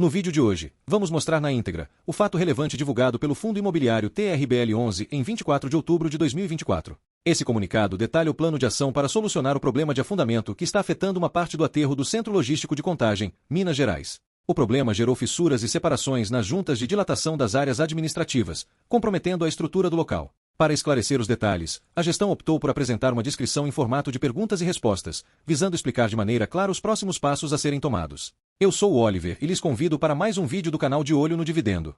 No vídeo de hoje, vamos mostrar na íntegra o fato relevante divulgado pelo Fundo Imobiliário TRBL11 em 24 de outubro de 2024. Esse comunicado detalha o plano de ação para solucionar o problema de afundamento que está afetando uma parte do aterro do Centro Logístico de Contagem, Minas Gerais. O problema gerou fissuras e separações nas juntas de dilatação das áreas administrativas, comprometendo a estrutura do local. Para esclarecer os detalhes, a gestão optou por apresentar uma descrição em formato de perguntas e respostas, visando explicar de maneira clara os próximos passos a serem tomados. Eu sou o Oliver e lhes convido para mais um vídeo do canal De Olho no Dividendo.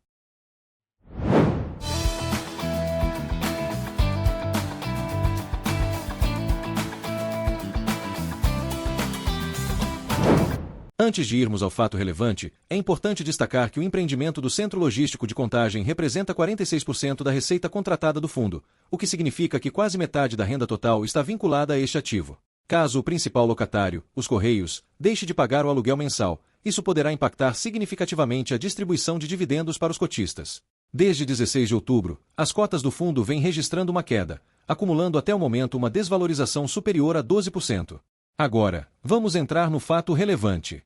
Antes de irmos ao fato relevante, é importante destacar que o empreendimento do Centro Logístico de Contagem representa 46% da receita contratada do fundo, o que significa que quase metade da renda total está vinculada a este ativo. Caso o principal locatário, os Correios, deixe de pagar o aluguel mensal, isso poderá impactar significativamente a distribuição de dividendos para os cotistas. Desde 16 de outubro, as cotas do fundo vêm registrando uma queda, acumulando até o momento uma desvalorização superior a 12%. Agora, vamos entrar no fato relevante.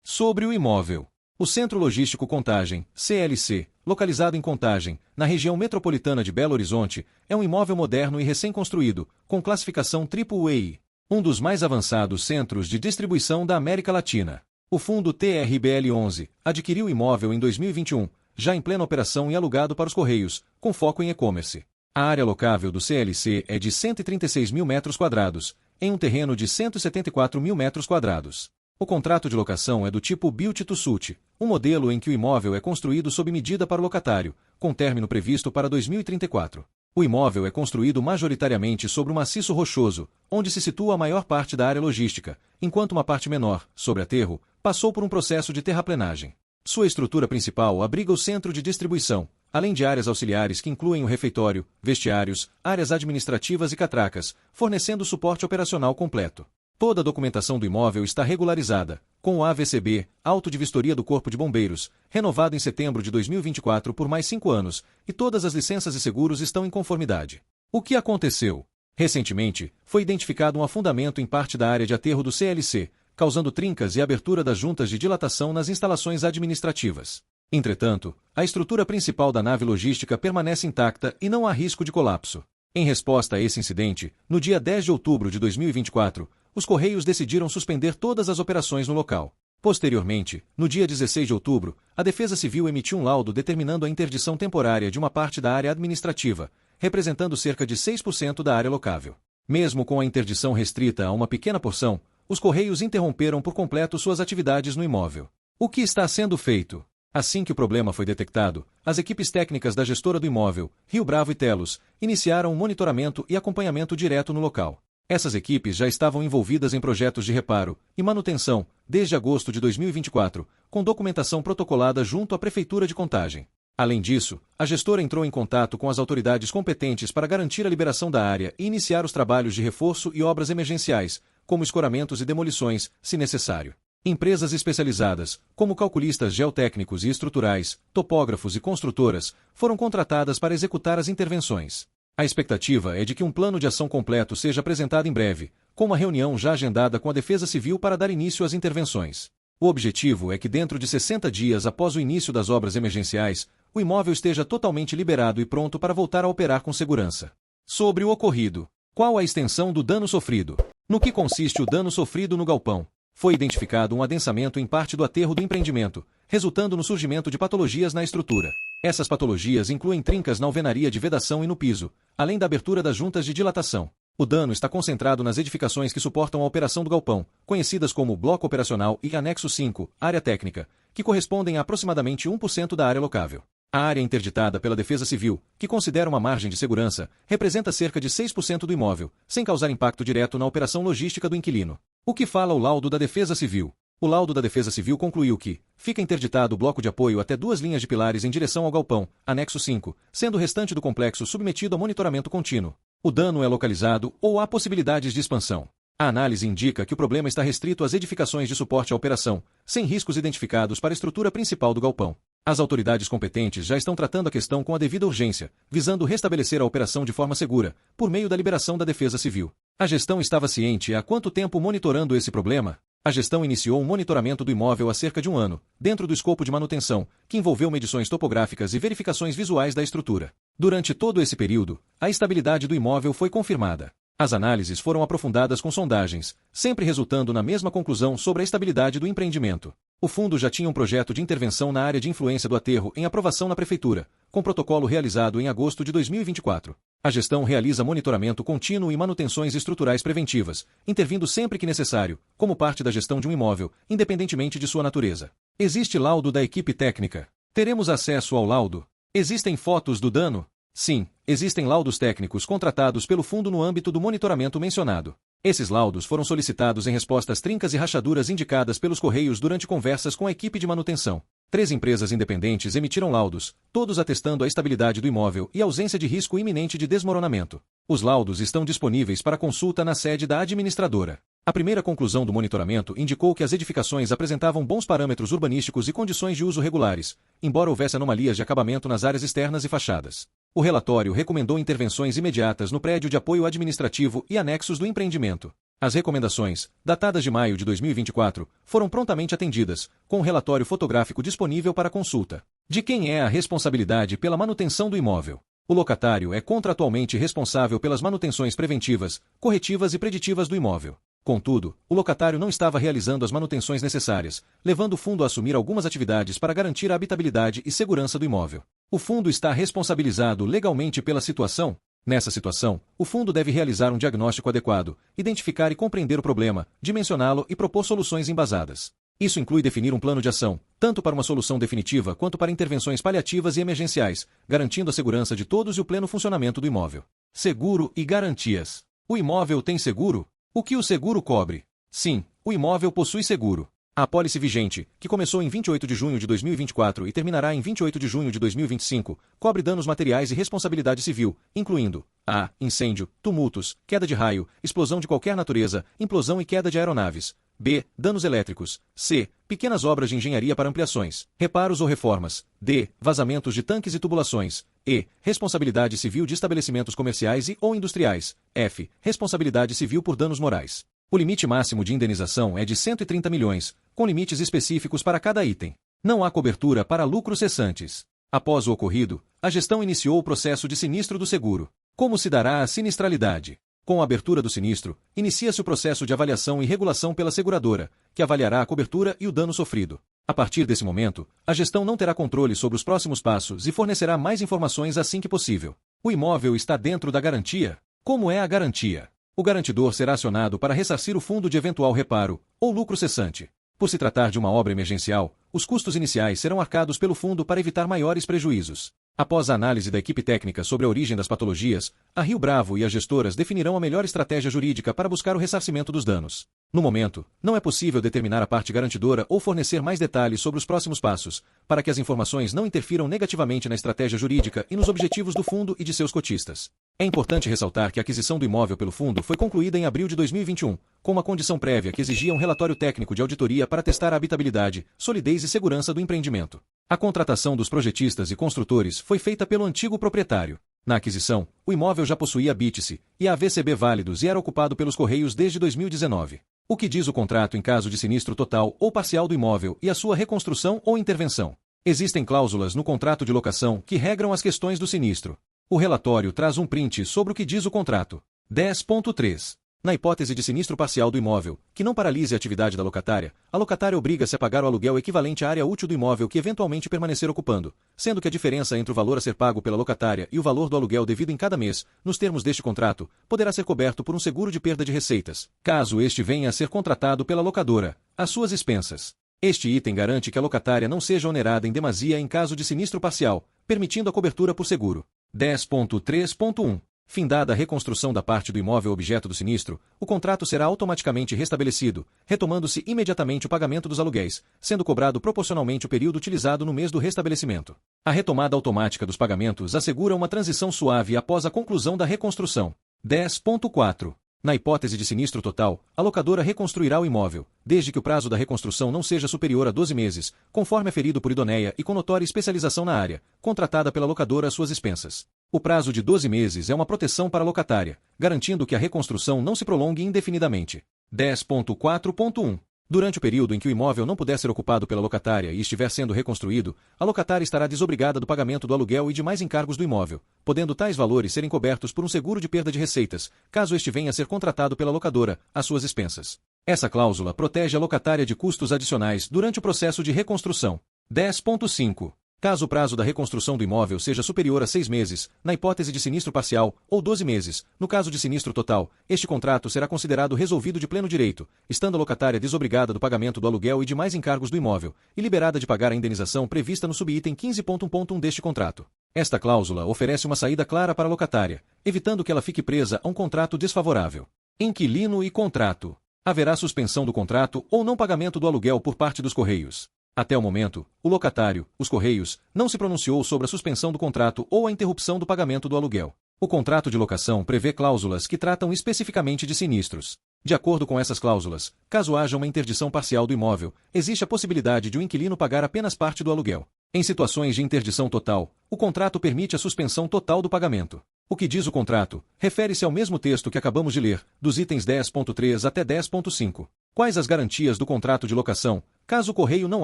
Sobre o imóvel. O Centro Logístico Contagem, CLC, localizado em Contagem, na região metropolitana de Belo Horizonte, é um imóvel moderno e recém-construído, com classificação AAA, um dos mais avançados centros de distribuição da América Latina. O fundo TRBL11 adquiriu o imóvel em 2021, já em plena operação e alugado para os Correios, com foco em e-commerce. A área locável do CLC é de 136 mil metros quadrados, em um terreno de 174 mil metros quadrados. O contrato de locação é do tipo Built to Suit, um modelo em que o imóvel é construído sob medida para o locatário, com término previsto para 2034. O imóvel é construído majoritariamente sobre um maciço rochoso, onde se situa a maior parte da área logística, enquanto uma parte menor, sobre aterro, passou por um processo de terraplenagem. Sua estrutura principal abriga o centro de distribuição, além de áreas auxiliares que incluem o refeitório, vestiários, áreas administrativas e catracas, fornecendo suporte operacional completo. Toda a documentação do imóvel está regularizada, com o AVCB, Auto de Vistoria do Corpo de Bombeiros, renovado em setembro de 2024 por mais 5 anos, e todas as licenças e seguros estão em conformidade. O que aconteceu? Recentemente, foi identificado um afundamento em parte da área de aterro do CLC, causando trincas e abertura das juntas de dilatação nas instalações administrativas. Entretanto, a estrutura principal da nave logística permanece intacta e não há risco de colapso. Em resposta a esse incidente, no dia 10 de outubro de 2024, os Correios decidiram suspender todas as operações no local. Posteriormente, no dia 16 de outubro, a Defesa Civil emitiu um laudo determinando a interdição temporária de uma parte da área administrativa, representando cerca de 6% da área locável. Mesmo com a interdição restrita a uma pequena porção, os Correios interromperam por completo suas atividades no imóvel. O que está sendo feito? Assim que o problema foi detectado, as equipes técnicas da gestora do imóvel, Rio Bravo e Telos, iniciaram um monitoramento e acompanhamento direto no local. Essas equipes já estavam envolvidas em projetos de reparo e manutenção desde agosto de 2024, com documentação protocolada junto à Prefeitura de Contagem. Além disso, a gestora entrou em contato com as autoridades competentes para garantir a liberação da área e iniciar os trabalhos de reforço e obras emergenciais, como escoramentos e demolições, se necessário. Empresas especializadas, como calculistas geotécnicos e estruturais, topógrafos e construtoras, foram contratadas para executar as intervenções. A expectativa é de que um plano de ação completo seja apresentado em breve, com uma reunião já agendada com a Defesa Civil para dar início às intervenções. O objetivo é que dentro de 60 dias após o início das obras emergenciais, o imóvel esteja totalmente liberado e pronto para voltar a operar com segurança. Sobre o ocorrido. Qual a extensão do dano sofrido? No que consiste o dano sofrido no galpão? Foi identificado um adensamento em parte do aterro do empreendimento, resultando no surgimento de patologias na estrutura. Essas patologias incluem trincas na alvenaria de vedação e no piso, além da abertura das juntas de dilatação. O dano está concentrado nas edificações que suportam a operação do galpão, conhecidas como Bloco Operacional e Anexo 5, Área Técnica, que correspondem a aproximadamente 1% da área locável. A área interditada pela Defesa Civil, que considera uma margem de segurança, representa cerca de 6% do imóvel, sem causar impacto direto na operação logística do inquilino. O que fala o laudo da Defesa Civil? O laudo da Defesa Civil concluiu que fica interditado o bloco de apoio até 2 linhas de pilares em direção ao galpão, anexo 5, sendo o restante do complexo submetido a monitoramento contínuo. O dano é localizado ou há possibilidades de expansão. A análise indica que o problema está restrito às edificações de suporte à operação, sem riscos identificados para a estrutura principal do galpão. As autoridades competentes já estão tratando a questão com a devida urgência, visando restabelecer a operação de forma segura, por meio da liberação da Defesa Civil. A gestão estava ciente há quanto tempo monitorando esse problema? A gestão iniciou um monitoramento do imóvel há cerca de um ano, dentro do escopo de manutenção, que envolveu medições topográficas e verificações visuais da estrutura. Durante todo esse período, a estabilidade do imóvel foi confirmada. As análises foram aprofundadas com sondagens, sempre resultando na mesma conclusão sobre a estabilidade do empreendimento. O fundo já tinha um projeto de intervenção na área de influência do aterro em aprovação na prefeitura, com protocolo realizado em agosto de 2024. A gestão realiza monitoramento contínuo e manutenções estruturais preventivas, intervindo sempre que necessário, como parte da gestão de um imóvel, independentemente de sua natureza. Existe laudo da equipe técnica. Teremos acesso ao laudo? Existem fotos do dano? Sim, existem laudos técnicos contratados pelo fundo no âmbito do monitoramento mencionado. Esses laudos foram solicitados em resposta às trincas e rachaduras indicadas pelos Correios durante conversas com a equipe de manutenção. 3 empresas independentes emitiram laudos, todos atestando a estabilidade do imóvel e ausência de risco iminente de desmoronamento. Os laudos estão disponíveis para consulta na sede da administradora. A primeira conclusão do monitoramento indicou que as edificações apresentavam bons parâmetros urbanísticos e condições de uso regulares, embora houvesse anomalias de acabamento nas áreas externas e fachadas. O relatório recomendou intervenções imediatas no prédio de apoio administrativo e anexos do empreendimento. As recomendações, datadas de maio de 2024, foram prontamente atendidas, com um relatório fotográfico disponível para consulta. De quem é a responsabilidade pela manutenção do imóvel? O locatário é contratualmente responsável pelas manutenções preventivas, corretivas e preditivas do imóvel. Contudo, o locatário não estava realizando as manutenções necessárias, levando o fundo a assumir algumas atividades para garantir a habitabilidade e segurança do imóvel. O fundo está responsabilizado legalmente pela situação? Nessa situação, o fundo deve realizar um diagnóstico adequado, identificar e compreender o problema, dimensioná-lo e propor soluções embasadas. Isso inclui definir um plano de ação, tanto para uma solução definitiva quanto para intervenções paliativas e emergenciais, garantindo a segurança de todos e o pleno funcionamento do imóvel. Seguro e garantias. O imóvel tem seguro? O que o seguro cobre? Sim, o imóvel possui seguro. A apólice vigente, que começou em 28 de junho de 2024 e terminará em 28 de junho de 2025, cobre danos materiais e responsabilidade civil, incluindo a. Incêndio, tumultos, queda de raio, explosão de qualquer natureza, implosão e queda de aeronaves. B. Danos elétricos. C. Pequenas obras de engenharia para ampliações, reparos ou reformas. D. Vazamentos de tanques e tubulações. E. Responsabilidade civil de estabelecimentos comerciais e ou industriais. F. Responsabilidade civil por danos morais. O limite máximo de indenização é de 130 milhões, com limites específicos para cada item. Não há cobertura para lucros cessantes. Após o ocorrido, a gestão iniciou o processo de sinistro do seguro. Como se dará a sinistralidade? Com a abertura do sinistro, inicia-se o processo de avaliação e regulação pela seguradora, que avaliará a cobertura e o dano sofrido. A partir desse momento, a gestão não terá controle sobre os próximos passos e fornecerá mais informações assim que possível. O imóvel está dentro da garantia? Como é a garantia? O garantidor será acionado para ressarcir o fundo de eventual reparo ou lucro cessante. Por se tratar de uma obra emergencial, os custos iniciais serão arcados pelo fundo para evitar maiores prejuízos. Após a análise da equipe técnica sobre a origem das patologias, a Rio Bravo e as gestoras definirão a melhor estratégia jurídica para buscar o ressarcimento dos danos. No momento, não é possível determinar a parte garantidora ou fornecer mais detalhes sobre os próximos passos, para que as informações não interfiram negativamente na estratégia jurídica e nos objetivos do fundo e de seus cotistas. É importante ressaltar que a aquisição do imóvel pelo fundo foi concluída em abril de 2021, com uma condição prévia que exigia um relatório técnico de auditoria para testar a habitabilidade, solidez e segurança do empreendimento. A contratação dos projetistas e construtores foi feita pelo antigo proprietário. Na aquisição, o imóvel já possuía BITC e AVCB válidos e era ocupado pelos Correios desde 2019. O que diz o contrato em caso de sinistro total ou parcial do imóvel e a sua reconstrução ou intervenção? Existem cláusulas no contrato de locação que regram as questões do sinistro. O relatório traz um print sobre o que diz o contrato. 10.3. Na hipótese de sinistro parcial do imóvel, que não paralise a atividade da locatária, a locatária obriga-se a pagar o aluguel equivalente à área útil do imóvel que eventualmente permanecer ocupando, sendo que a diferença entre o valor a ser pago pela locatária e o valor do aluguel devido em cada mês, nos termos deste contrato, poderá ser coberto por um seguro de perda de receitas, caso este venha a ser contratado pela locadora, às suas expensas. Este item garante que a locatária não seja onerada em demasia em caso de sinistro parcial, permitindo a cobertura por seguro. 10.3.1. Findada a reconstrução da parte do imóvel objeto do sinistro, o contrato será automaticamente restabelecido, retomando-se imediatamente o pagamento dos aluguéis, sendo cobrado proporcionalmente o período utilizado no mês do restabelecimento. A retomada automática dos pagamentos assegura uma transição suave após a conclusão da reconstrução. 10.4. Na hipótese de sinistro total, a locadora reconstruirá o imóvel, desde que o prazo da reconstrução não seja superior a 12 meses, conforme aferido por idoneia e com notória especialização na área, contratada pela locadora às suas expensas. O prazo de 12 meses é uma proteção para a locatária, garantindo que a reconstrução não se prolongue indefinidamente. 10.4.1. Durante o período em que o imóvel não puder ser ocupado pela locatária e estiver sendo reconstruído, a locatária estará desobrigada do pagamento do aluguel e demais encargos do imóvel, podendo tais valores serem cobertos por um seguro de perda de receitas, caso este venha a ser contratado pela locadora, às suas expensas. Essa cláusula protege a locatária de custos adicionais durante o processo de reconstrução. 10.5. Caso o prazo da reconstrução do imóvel seja superior a 6 meses, na hipótese de sinistro parcial, ou 12 meses, no caso de sinistro total, este contrato será considerado resolvido de pleno direito, estando a locatária desobrigada do pagamento do aluguel e demais encargos do imóvel, e liberada de pagar a indenização prevista no subitem 15.1.1 deste contrato. Esta cláusula oferece uma saída clara para a locatária, evitando que ela fique presa a um contrato desfavorável. Inquilino e contrato. Haverá suspensão do contrato ou não pagamento do aluguel por parte dos Correios. Até o momento, o locatário, os Correios, não se pronunciou sobre a suspensão do contrato ou a interrupção do pagamento do aluguel. O contrato de locação prevê cláusulas que tratam especificamente de sinistros. De acordo com essas cláusulas, caso haja uma interdição parcial do imóvel, existe a possibilidade de o inquilino pagar apenas parte do aluguel. Em situações de interdição total, o contrato permite a suspensão total do pagamento. O que diz o contrato refere-se ao mesmo texto que acabamos de ler, dos itens 10.3 até 10.5. Quais as garantias do contrato de locação, caso o correio não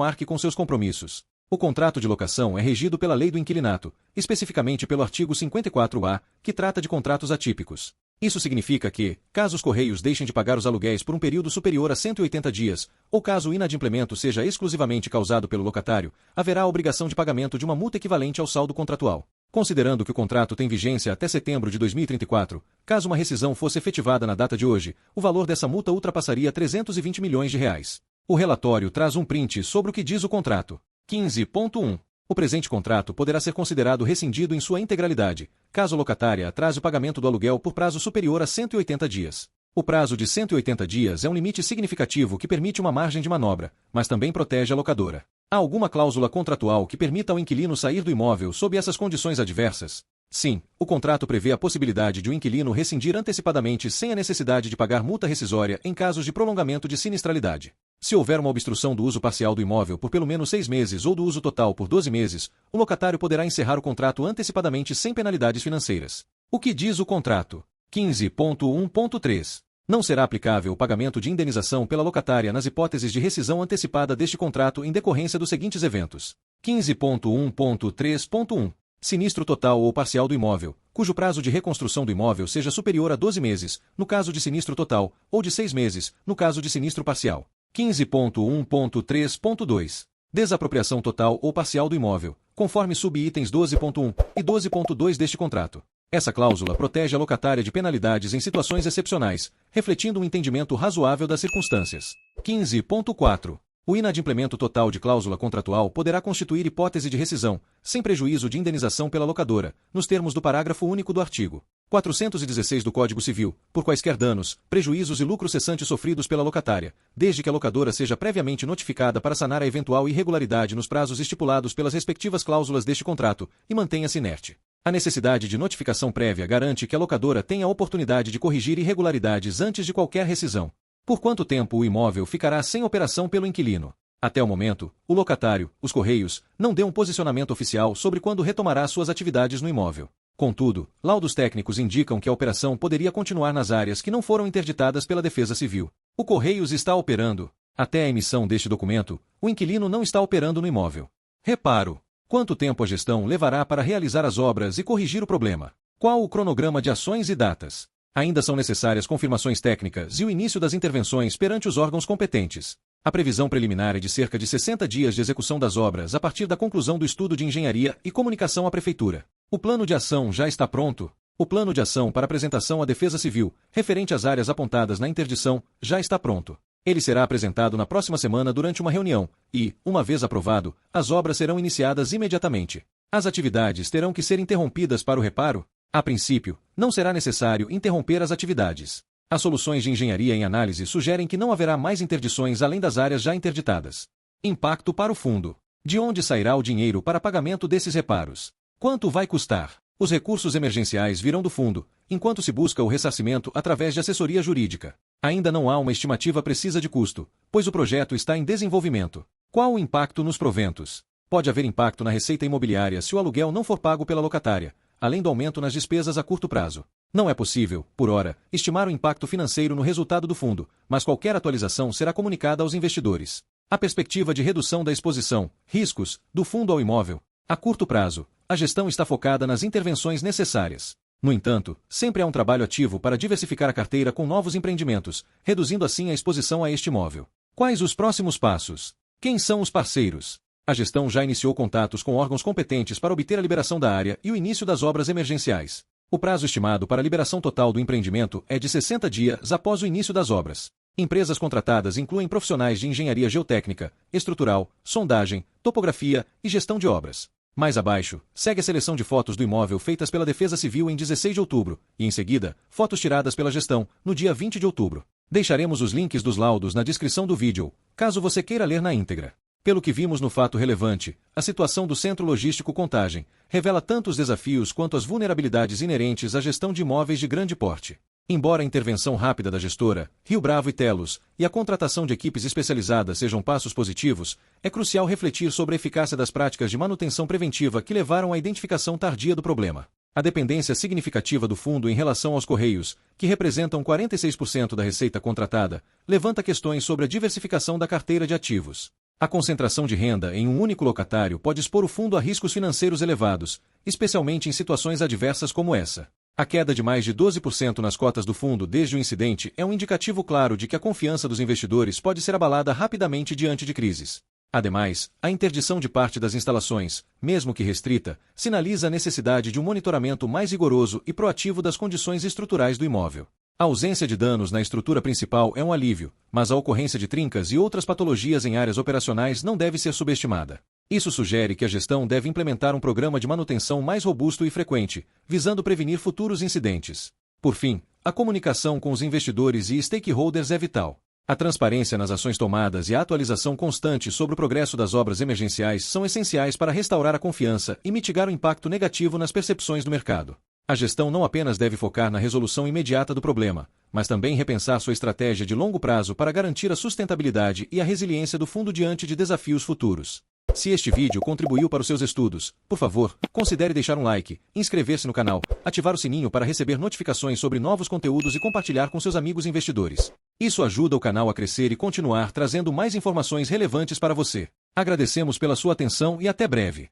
arque com seus compromissos? O contrato de locação é regido pela Lei do Inquilinato, especificamente pelo artigo 54-A, que trata de contratos atípicos. Isso significa que, caso os Correios deixem de pagar os aluguéis por um período superior a 180 dias, ou caso o inadimplemento seja exclusivamente causado pelo locatário, haverá a obrigação de pagamento de uma multa equivalente ao saldo contratual. Considerando que o contrato tem vigência até setembro de 2034, caso uma rescisão fosse efetivada na data de hoje, o valor dessa multa ultrapassaria 320 milhões de reais. O relatório traz um print sobre o que diz o contrato. 15.1. O presente contrato poderá ser considerado rescindido em sua integralidade, caso a locatária atrase o pagamento do aluguel por prazo superior a 180 dias. O prazo de 180 dias é um limite significativo que permite uma margem de manobra, mas também protege a locadora. Há alguma cláusula contratual que permita ao inquilino sair do imóvel sob essas condições adversas? Sim, o contrato prevê a possibilidade de o inquilino rescindir antecipadamente sem a necessidade de pagar multa rescisória em casos de prolongamento de sinistralidade. Se houver uma obstrução do uso parcial do imóvel por pelo menos 6 meses ou do uso total por 12 meses, o locatário poderá encerrar o contrato antecipadamente sem penalidades financeiras. O que diz o contrato? 15.1.3. Não será aplicável o pagamento de indenização pela locatária nas hipóteses de rescisão antecipada deste contrato em decorrência dos seguintes eventos. 15.1.3.1. Sinistro total ou parcial do imóvel, cujo prazo de reconstrução do imóvel seja superior a 12 meses, no caso de sinistro total, ou de 6 meses, no caso de sinistro parcial. 15.1.3.2. Desapropriação total ou parcial do imóvel, conforme subitens 12.1 e 12.2 deste contrato. Essa cláusula protege a locatária de penalidades em situações excepcionais, refletindo um entendimento razoável das circunstâncias. 15.4. O inadimplemento total de cláusula contratual poderá constituir hipótese de rescisão, sem prejuízo de indenização pela locadora, nos termos do parágrafo único do artigo 416 do Código Civil, por quaisquer danos, prejuízos e lucros cessantes sofridos pela locatária, desde que a locadora seja previamente notificada para sanar a eventual irregularidade nos prazos estipulados pelas respectivas cláusulas deste contrato, e mantenha-se inerte. A necessidade de notificação prévia garante que a locadora tenha a oportunidade de corrigir irregularidades antes de qualquer rescisão. Por quanto tempo o imóvel ficará sem operação pelo inquilino? Até o momento, o locatário, os Correios, não deu um posicionamento oficial sobre quando retomará suas atividades no imóvel. Contudo, laudos técnicos indicam que a operação poderia continuar nas áreas que não foram interditadas pela Defesa Civil. O Correios está operando. Até a emissão deste documento, o inquilino não está operando no imóvel. Reparo. Quanto tempo a gestão levará para realizar as obras e corrigir o problema? Qual o cronograma de ações e datas? Ainda são necessárias confirmações técnicas e o início das intervenções perante os órgãos competentes. A previsão preliminar é de cerca de 60 dias de execução das obras a partir da conclusão do estudo de engenharia e comunicação à Prefeitura. O plano de ação já está pronto. O plano de ação para apresentação à Defesa Civil, referente às áreas apontadas na interdição, já está pronto. Ele será apresentado na próxima semana durante uma reunião e, uma vez aprovado, as obras serão iniciadas imediatamente. As atividades terão que ser interrompidas para o reparo? A princípio, não será necessário interromper as atividades. As soluções de engenharia em análise sugerem que não haverá mais interdições além das áreas já interditadas. Impacto para o fundo. De onde sairá o dinheiro para pagamento desses reparos? Quanto vai custar? Os recursos emergenciais virão do fundo, enquanto se busca o ressarcimento através de assessoria jurídica. Ainda não há uma estimativa precisa de custo, pois o projeto está em desenvolvimento. Qual o impacto nos proventos? Pode haver impacto na receita imobiliária se o aluguel não for pago pela locatária, além do aumento nas despesas a curto prazo. Não é possível, por hora, estimar o impacto financeiro no resultado do fundo, mas qualquer atualização será comunicada aos investidores. A perspectiva de redução da exposição, riscos, do fundo ao imóvel. A curto prazo, a gestão está focada nas intervenções necessárias. No entanto, sempre há um trabalho ativo para diversificar a carteira com novos empreendimentos, reduzindo assim a exposição a este imóvel. Quais os próximos passos? Quem são os parceiros? A gestão já iniciou contatos com órgãos competentes para obter a liberação da área e o início das obras emergenciais. O prazo estimado para a liberação total do empreendimento é de 60 dias após o início das obras. Empresas contratadas incluem profissionais de engenharia geotécnica, estrutural, sondagem, topografia e gestão de obras. Mais abaixo, segue a seleção de fotos do imóvel feitas pela Defesa Civil em 16 de outubro, e em seguida, fotos tiradas pela gestão, no dia 20 de outubro. Deixaremos os links dos laudos na descrição do vídeo, caso você queira ler na íntegra. Pelo que vimos no fato relevante, a situação do Centro Logístico Contagem revela tanto os desafios quanto as vulnerabilidades inerentes à gestão de imóveis de grande porte. Embora a intervenção rápida da gestora, Rio Bravo e Telos, e a contratação de equipes especializadas sejam passos positivos, é crucial refletir sobre a eficácia das práticas de manutenção preventiva que levaram à identificação tardia do problema. A dependência significativa do fundo em relação aos Correios, que representam 46% da receita contratada, levanta questões sobre a diversificação da carteira de ativos. A concentração de renda em um único locatário pode expor o fundo a riscos financeiros elevados, especialmente em situações adversas como essa. A queda de mais de 12% nas cotas do fundo desde o incidente é um indicativo claro de que a confiança dos investidores pode ser abalada rapidamente diante de crises. Ademais, a interdição de parte das instalações, mesmo que restrita, sinaliza a necessidade de um monitoramento mais rigoroso e proativo das condições estruturais do imóvel. A ausência de danos na estrutura principal é um alívio, mas a ocorrência de trincas e outras patologias em áreas operacionais não deve ser subestimada. Isso sugere que a gestão deve implementar um programa de manutenção mais robusto e frequente, visando prevenir futuros incidentes. Por fim, a comunicação com os investidores e stakeholders é vital. A transparência nas ações tomadas e a atualização constante sobre o progresso das obras emergenciais são essenciais para restaurar a confiança e mitigar o impacto negativo nas percepções do mercado. A gestão não apenas deve focar na resolução imediata do problema, mas também repensar sua estratégia de longo prazo para garantir a sustentabilidade e a resiliência do fundo diante de desafios futuros. Se este vídeo contribuiu para os seus estudos, por favor, considere deixar um like, inscrever-se no canal, ativar o sininho para receber notificações sobre novos conteúdos e compartilhar com seus amigos investidores. Isso ajuda o canal a crescer e continuar trazendo mais informações relevantes para você. Agradecemos pela sua atenção e até breve.